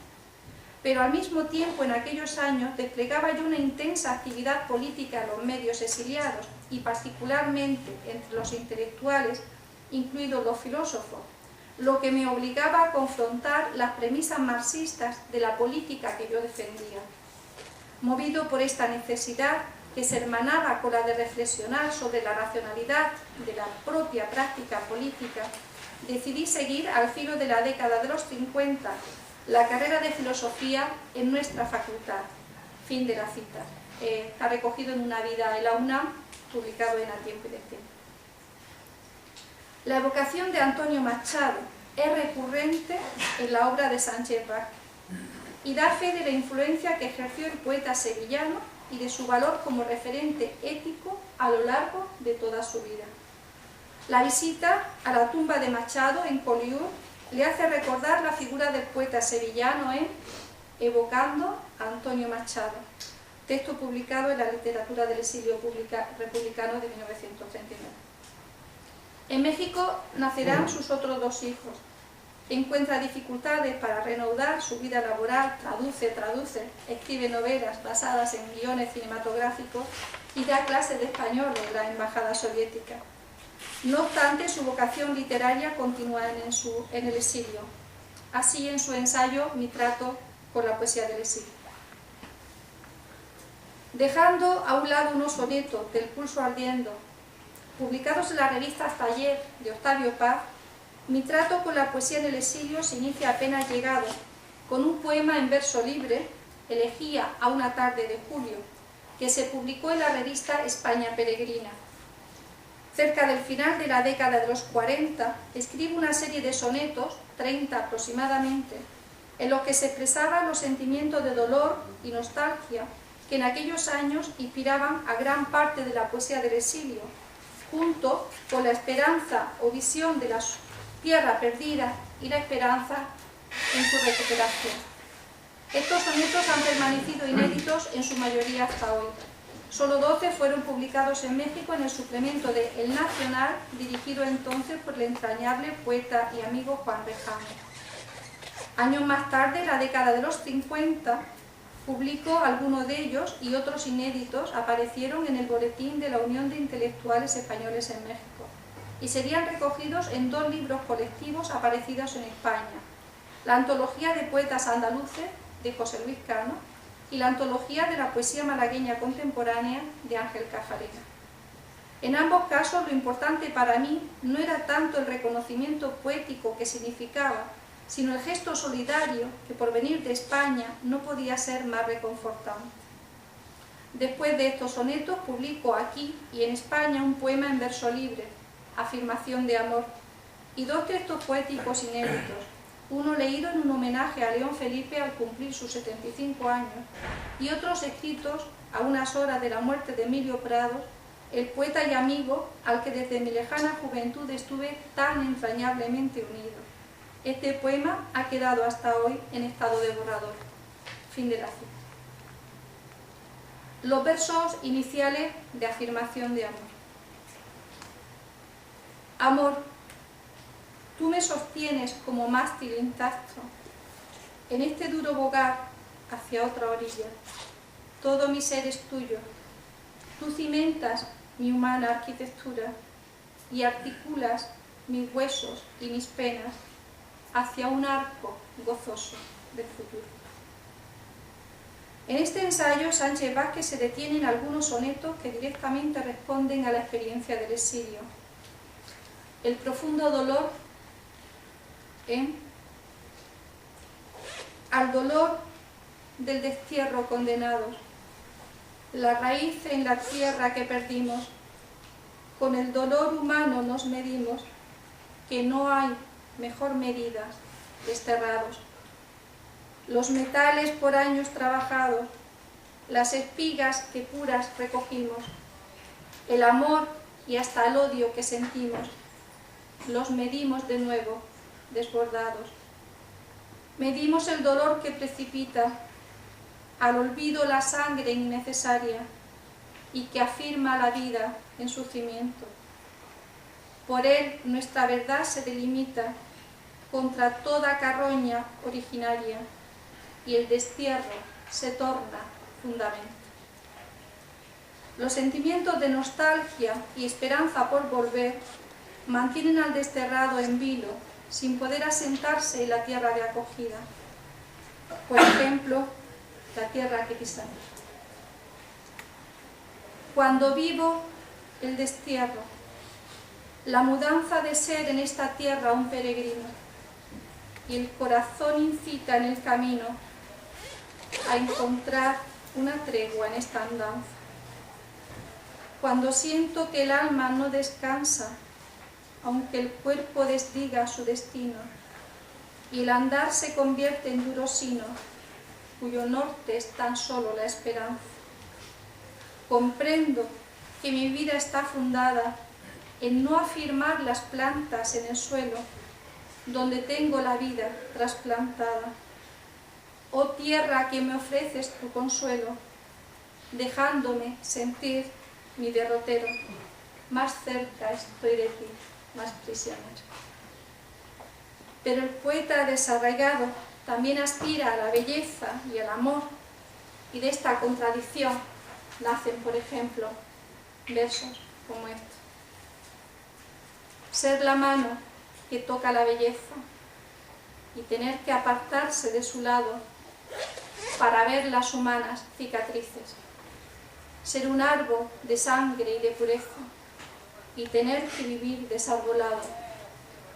Pero al mismo tiempo, en aquellos años, desplegaba yo una intensa actividad política en los medios exiliados y particularmente entre los intelectuales, incluidos los filósofos, lo que me obligaba a confrontar las premisas marxistas de la política que yo defendía. Movido por esta necesidad, que se hermanaba con la de reflexionar sobre la racionalidad de la propia práctica política, decidí seguir al filo de la década de los 50 la carrera de filosofía en nuestra facultad. Fin de la cita. Está recogido en Una vida en la UNAM, publicado en A Tiempo y Destiempo. La evocación de Antonio Machado es recurrente en la obra de Sánchez Vázquez y da fe de la influencia que ejerció el poeta sevillano y de su valor como referente ético a lo largo de toda su vida. La visita a la tumba de Machado en Collioure le hace recordar la figura del poeta sevillano en Evocando a Antonio Machado, texto publicado en la Literatura del Exilio Republicano de 1939. En México nacerán sus otros dos hijos. Encuentra dificultades para reanudar su vida laboral, traduce, escribe novelas basadas en guiones cinematográficos y da clases de español en la Embajada Soviética. No obstante, su vocación literaria continúa en el exilio. Así, en su ensayo Mi trato con la poesía del exilio. Dejando a un lado unos sonetos del Pulso ardiendo, publicados en la revista Taller de Octavio Paz, mi trato con la poesía en el exilio se inicia apenas llegado, con un poema en verso libre, Elegía a una tarde de julio, que se publicó en la revista España Peregrina. Cerca del final de la década de los 40, escribo una serie de sonetos, 30 aproximadamente, en los que se expresaban los sentimientos de dolor y nostalgia que en aquellos años inspiraban a gran parte de la poesía del exilio, junto con la esperanza o visión de la tierra perdida y la esperanza en su recuperación. Estos sonetos han permanecido inéditos en su mayoría hasta hoy. Solo 12 fueron publicados en México en el suplemento de El Nacional, dirigido entonces por el entrañable poeta y amigo Juan Rejano. Años más tarde, en la década de los 50, publicó algunos de ellos y otros inéditos aparecieron en el Boletín de la Unión de Intelectuales Españoles en México y serían recogidos en 2 libros colectivos aparecidos en España: la Antología de Poetas Andaluces de José Luis Cano y la Antología de la Poesía Malagueña Contemporánea de Ángel Cafarena. En ambos casos, lo importante para mí no era tanto el reconocimiento poético que significaba, sino el gesto solidario que por venir de España no podía ser más reconfortante. Después de estos sonetos publico aquí y en España un poema en verso libre, Afirmación de amor, y 2 textos poéticos inéditos, uno leído en un homenaje a León Felipe al cumplir sus 75 años, y otros escritos a unas horas de la muerte de Emilio Prados, el poeta y amigo al que desde mi lejana juventud estuve tan entrañablemente unido. Este poema ha quedado hasta hoy en estado de borrador. Fin de la cita. Los versos iniciales de Afirmación de amor. Amor, tú me sostienes como mástil intacto en este duro bogar hacia otra orilla. Todo mi ser es tuyo. Tú cimentas mi humana arquitectura y articulas mis huesos y mis penas hacia un arco gozoso del futuro. En este ensayo, Sánchez Vázquez se detiene en algunos sonetos que directamente responden a la experiencia del exilio. El profundo dolor al dolor del destierro condenados, la raíz en la tierra que perdimos, con el dolor humano nos medimos, que no hay mejor medida, desterrados. Los metales por años trabajados, las espigas que puras recogimos, el amor y hasta el odio que sentimos, los medimos de nuevo, desbordados. Medimos el dolor que precipita al olvido la sangre innecesaria y que afirma la vida en su cimiento. Por él nuestra verdad se delimita contra toda carroña originaria y el destierro se torna fundamento. Los sentimientos de nostalgia y esperanza por volver mantienen al desterrado en vilo, sin poder asentarse en la tierra de acogida. Por ejemplo, la tierra que pisamos. Cuando vivo el destierro, la mudanza de ser en esta tierra un peregrino, y el corazón incita en el camino a encontrar una tregua en esta andanza. Cuando siento que el alma no descansa, aunque el cuerpo desdiga su destino, y el andar se convierte en duro sino, cuyo norte es tan solo la esperanza. Comprendo que mi vida está fundada en no afirmar las plantas en el suelo, donde tengo la vida trasplantada. Oh tierra que me ofreces tu consuelo, dejándome sentir mi derrotero, más cerca estoy de ti, más prisionero. Pero el poeta desarraigado también aspira a la belleza y al amor, y de esta contradicción nacen, por ejemplo, versos como estos. Ser la mano que toca la belleza y tener que apartarse de su lado para ver las humanas cicatrices. Ser un árbol de sangre y de pureza y tener que vivir desarbolado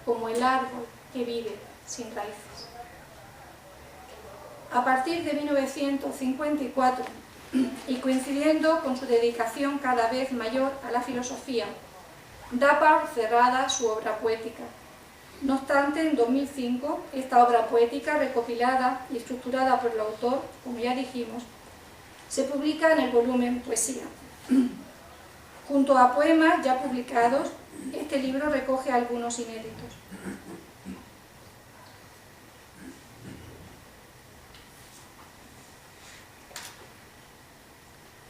como el árbol que vive sin raíces. A partir de 1954 y coincidiendo con su dedicación cada vez mayor a la filosofía, da por cerrada su obra poética. No obstante, en 2005, esta obra poética, recopilada y estructurada por el autor, como ya dijimos, se publica en el volumen Poesía. Junto a poemas ya publicados, este libro recoge algunos inéditos.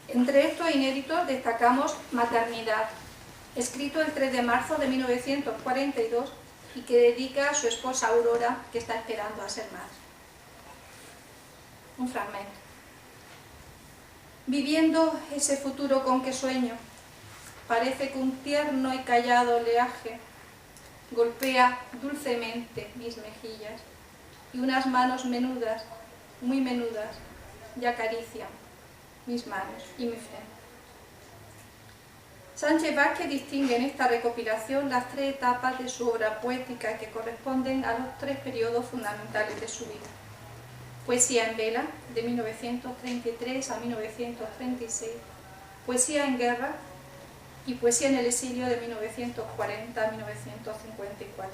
Entre estos inéditos destacamos Maternidad, escrito el 3 de marzo de 1942 y que dedica a su esposa Aurora, que está esperando a ser madre. Un fragmento. Viviendo ese futuro con que sueño, parece que un tierno y callado oleaje golpea dulcemente mis mejillas y unas manos menudas, muy menudas, ya acarician mis manos y mi frente. Sánchez Vázquez distingue en esta recopilación las 3 etapas de su obra poética que corresponden a los 3 periodos fundamentales de su vida. Poesía en vela, de 1933 a 1936, Poesía en guerra y Poesía en el exilio, de 1940 a 1954.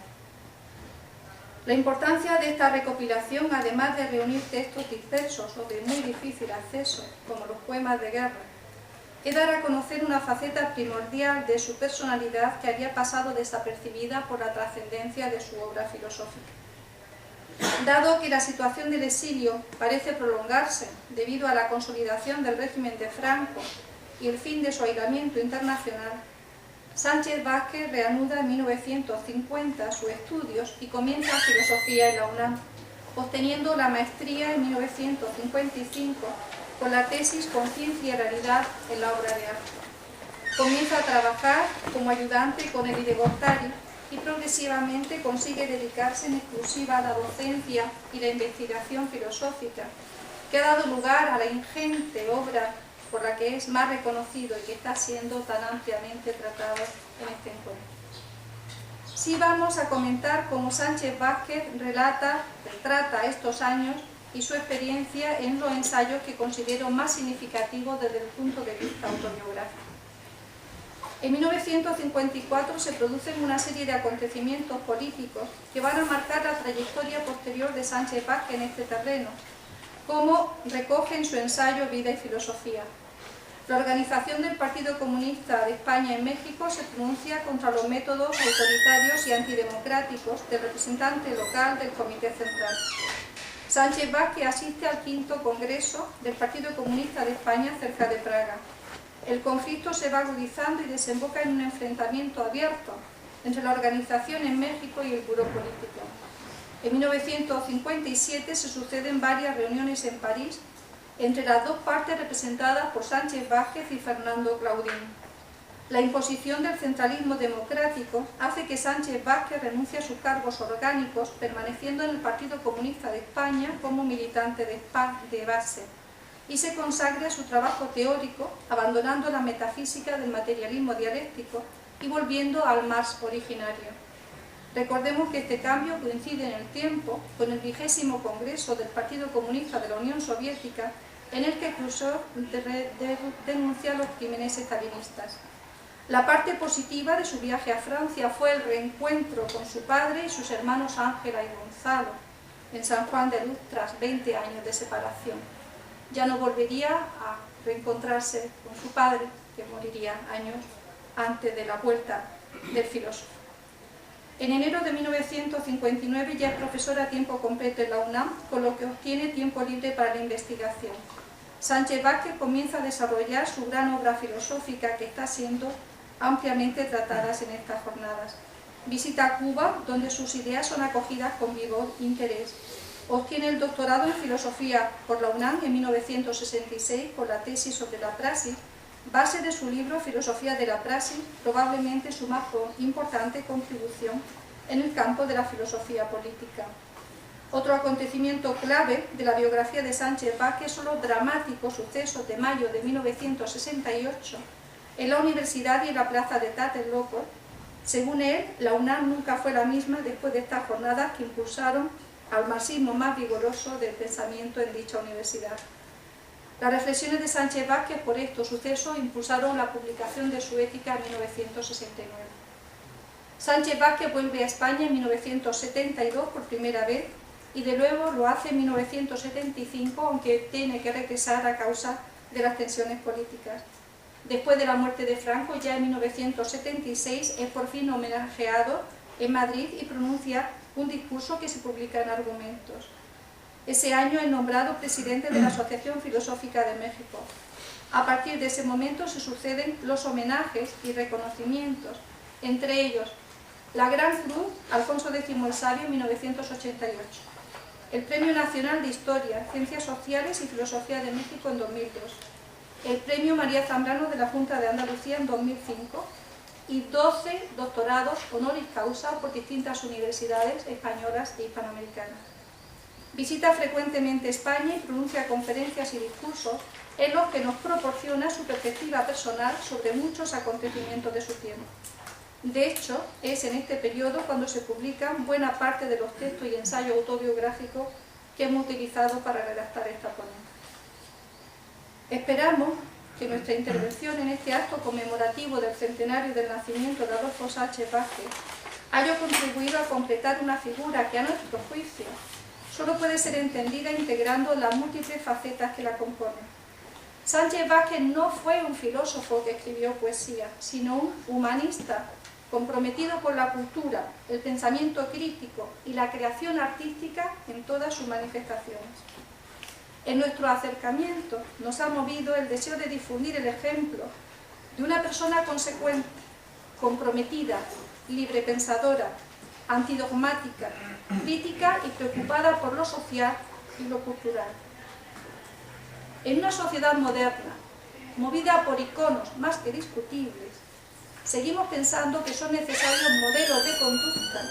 La importancia de esta recopilación, además de reunir textos dispersos o de muy difícil acceso, como los poemas de guerra, es dar a conocer una faceta primordial de su personalidad que había pasado desapercibida por la trascendencia de su obra filosófica. Dado que la situación del exilio parece prolongarse debido a la consolidación del régimen de Franco y el fin de su aislamiento internacional, Sánchez Vázquez reanuda en 1950 sus estudios y comienza filosofía en la UNAM, obteniendo la maestría en 1955 con la tesis Conciencia y realidad en la obra de arte. Comienza a trabajar como ayudante con Elie de Gortari y progresivamente consigue dedicarse en exclusiva a la docencia y la investigación filosófica, que ha dado lugar a la ingente obra por la que es más reconocido y que está siendo tan ampliamente tratado en este encuentro. Sí vamos a comentar cómo Sánchez Vázquez retrata estos años y su experiencia en los ensayos que considero más significativos desde el punto de vista autobiográfico. En 1954 se producen una serie de acontecimientos políticos que van a marcar la trayectoria posterior de Sánchez Vázquez en este terreno, como recoge en su ensayo Vida y Filosofía. La organización del Partido Comunista de España en México se pronuncia contra los métodos autoritarios y antidemocráticos del representante local del Comité Central. Sánchez Vázquez asiste al 5º Congreso del Partido Comunista de España cerca de Praga. El conflicto se va agudizando y desemboca en un enfrentamiento abierto entre la organización en México y el buró político. En 1957 se suceden varias reuniones en París entre las dos partes representadas por Sánchez Vázquez y Fernando Claudín. La imposición del centralismo democrático hace que Sánchez Vázquez renuncie a sus cargos orgánicos, permaneciendo en el Partido Comunista de España como militante de base, y se consagre a su trabajo teórico, abandonando la metafísica del materialismo dialéctico y volviendo al Marx originario. Recordemos que este cambio coincide en el tiempo con el 20º Congreso del Partido Comunista de la Unión Soviética, en el que Khrushchev denuncia los crímenes estalinistas. La parte positiva de su viaje a Francia fue el reencuentro con su padre y sus hermanos Ángela y Gonzalo en San Juan de Luz tras 20 años de separación. Ya no volvería a reencontrarse con su padre, que moriría años antes de la vuelta del filósofo. En enero de 1959 ya es profesora a tiempo completo en la UNAM, con lo que obtiene tiempo libre para la investigación. Sánchez Vázquez comienza a desarrollar su gran obra filosófica, que está siendo ampliamente tratadas en estas jornadas. Visita Cuba, donde sus ideas son acogidas con vigor e interés. Obtiene el doctorado en filosofía por la UNAM en 1966 con la tesis sobre la praxis, base de su libro Filosofía de la praxis, probablemente su más importante contribución en el campo de la filosofía política. Otro acontecimiento clave de la biografía de Sánchez Vázquez son los dramáticos sucesos de mayo de 1968 en la universidad y en la plaza de Tlatelolco. Según él, la UNAM nunca fue la misma después de estas jornadas que impulsaron al marxismo más vigoroso del pensamiento en dicha universidad. Las reflexiones de Sánchez Vázquez por estos sucesos impulsaron la publicación de su Ética en 1969. Sánchez Vázquez vuelve a España en 1972 por primera vez y de nuevo lo hace en 1975, aunque tiene que regresar a causa de las tensiones políticas. Después de la muerte de Franco, ya en 1976, es por fin homenajeado en Madrid y pronuncia un discurso que se publica en Argumentos. Ese año es nombrado presidente de la Asociación Filosófica de México. A partir de ese momento se suceden los homenajes y reconocimientos, entre ellos la Gran Cruz Alfonso X el Sabio en 1988, el Premio Nacional de Historia, Ciencias Sociales y Filosofía de México en 2002, el Premio María Zambrano de la Junta de Andalucía en 2005 y 12 doctorados honoris causa por distintas universidades españolas e hispanoamericanas. Visita frecuentemente España y pronuncia conferencias y discursos en los que nos proporciona su perspectiva personal sobre muchos acontecimientos de su tiempo. De hecho, es en este periodo cuando se publican buena parte de los textos y ensayos autobiográficos que hemos utilizado para redactar esta ponencia. Esperamos que nuestra intervención en este acto conmemorativo del centenario del nacimiento de Adolfo Sánchez Vázquez haya contribuido a completar una figura que, a nuestro juicio, solo puede ser entendida integrando las múltiples facetas que la componen. Sánchez Vázquez no fue un filósofo que escribió poesía, sino un humanista comprometido con la cultura, el pensamiento crítico y la creación artística en todas sus manifestaciones. En nuestro acercamiento nos ha movido el deseo de difundir el ejemplo de una persona consecuente, comprometida, librepensadora, antidogmática, crítica y preocupada por lo social y lo cultural. En una sociedad moderna, movida por iconos más que discutibles, seguimos pensando que son necesarios modelos de conducta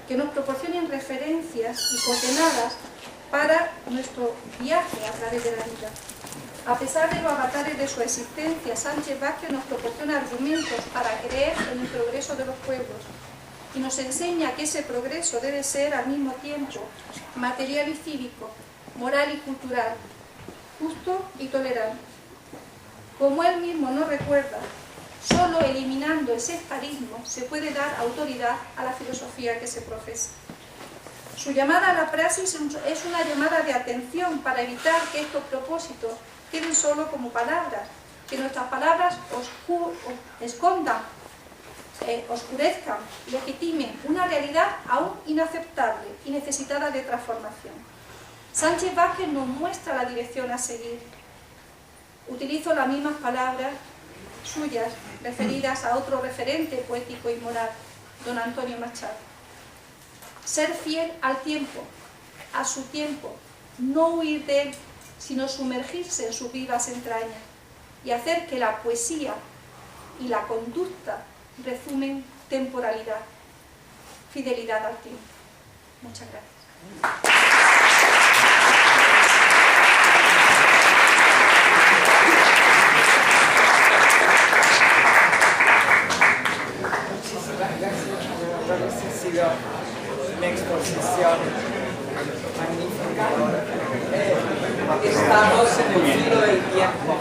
que nos proporcionen referencias y coordenadas para nuestro viaje a través de la vida. A pesar de los avatares de su existencia, Sánchez Vázquez nos proporciona argumentos para creer en el progreso de los pueblos y nos enseña que ese progreso debe ser al mismo tiempo material y cívico, moral y cultural, justo y tolerante. Como él mismo nos recuerda, solo eliminando el sectarismo se puede dar autoridad a la filosofía que se profesa. Su llamada a la praxis es una llamada de atención para evitar que estos propósitos queden solo como palabras, que nuestras palabras escondan, oscurezcan, legitimen una realidad aún inaceptable y necesitada de transformación. Sánchez Vázquez nos muestra la dirección a seguir. Utilizo las mismas palabras suyas referidas a otro referente poético y moral, don Antonio Machado. Ser fiel al tiempo, a su tiempo, no huir de él, sino sumergirse en sus vivas entrañas y hacer que la poesía y la conducta resumen temporalidad, fidelidad al tiempo. Muchas gracias. Una exposición magnífica. Estamos en el filo del tiempo.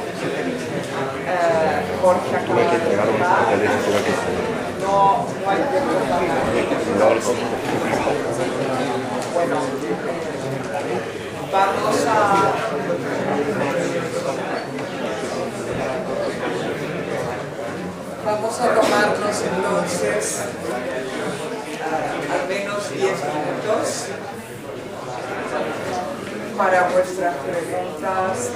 Jorge acaba de llegar. No hay tiempo para... Bueno, vamos a tomarnos entonces al menos 10 minutos para vuestras preguntas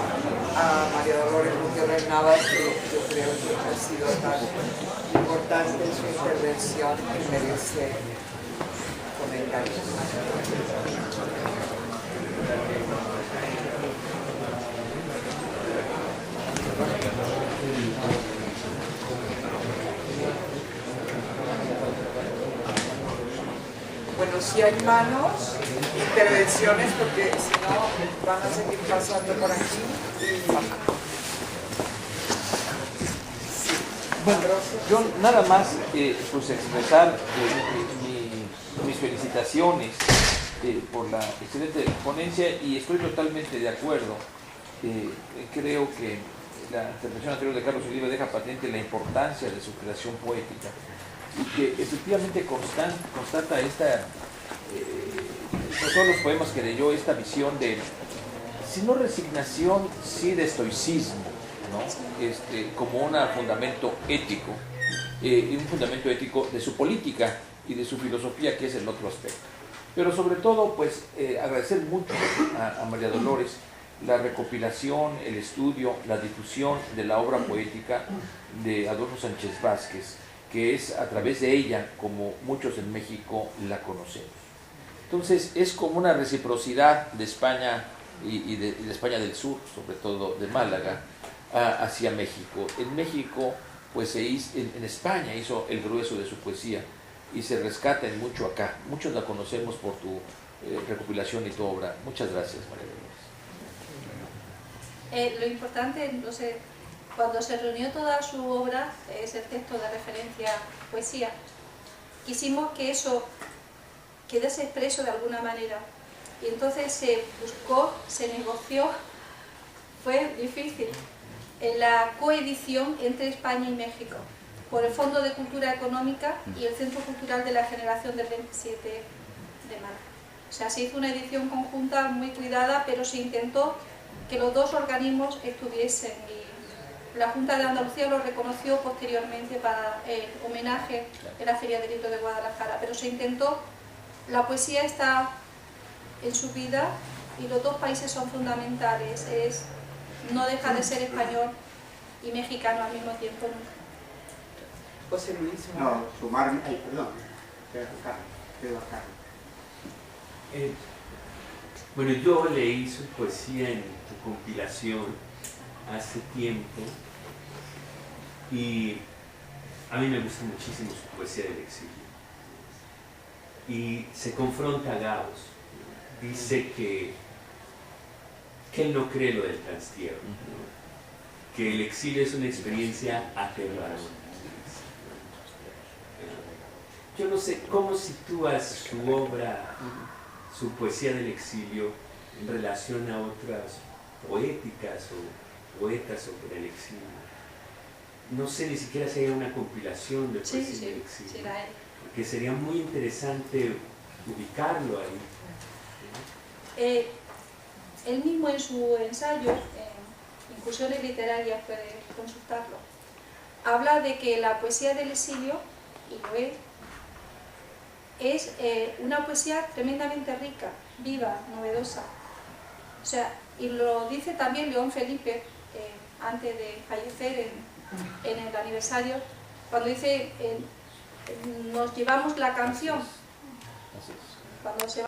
a María Dolores Gutiérrez Navas, que yo creo que ha sido tan importante su intervención que merece comentarios. Bueno, si hay manos, intervenciones, porque si no van a seguir pasando por aquí. Bueno, yo nada más pues expresar mis felicitaciones por la excelente ponencia y estoy totalmente de acuerdo. Creo que la intervención anterior de Carlos Uribe deja patente la importancia de su creación poética y que efectivamente constata esta, todos los poemas que leyó, esta visión de, si no resignación, sí de estoicismo, ¿no? Como un fundamento ético, un fundamento ético de su política y de su filosofía, que es el otro aspecto. Pero sobre todo, pues, agradecer mucho a María Dolores la recopilación, el estudio, la difusión de la obra poética de Adolfo Sánchez Vázquez, que es a través de ella como muchos en México la conocemos. Entonces es como una reciprocidad de España y de España del Sur, sobre todo de Málaga, hacia México. En México, pues en España hizo el grueso de su poesía y se rescata en mucho acá. Muchos la conocemos por tu recopilación y tu obra. Muchas gracias, María Dolores. Lo importante, no sé, cuando se reunió toda su obra, es el texto de referencia poesía, quisimos que eso quedase expreso de alguna manera Y entonces se buscó, se negoció, fue difícil, en la coedición entre España y México, por el Fondo de Cultura Económica y el Centro Cultural de la Generación del 27 de Málaga. O sea, se hizo una edición conjunta muy cuidada, pero se intentó que los dos organismos estuviesen, y la Junta de Andalucía lo reconoció posteriormente para el homenaje en la Feria del Libro de Guadalajara, pero se intentó, la poesía está en su vida y los dos países son fundamentales, no deja de ser español y mexicano al mismo tiempo nunca. José Luis. No, sumarme, perdón, Pedro Carlos. Bueno, yo leí su poesía en tu compilación hace tiempo y a mí me gusta muchísimo su poesía del exilio. Y se confronta a Gauss, dice que él no cree lo del trastierro, ¿no? Que el exilio es una experiencia aterradora. Yo no sé cómo sitúas su obra, su poesía del exilio, en relación a otras poéticas o poetas sobre el exilio. No sé ni siquiera si hay una compilación de poesía del exilio. Sí, la hay. Porque sería muy interesante ubicarlo ahí. Él mismo en su ensayo, Incursiones Literarias, puede consultarlo, habla de que la poesía del exilio, y lo es una poesía tremendamente rica, viva, novedosa. O sea, y lo dice también León Felipe, antes de fallecer en el aniversario, cuando dice, nos llevamos la canción, cuando se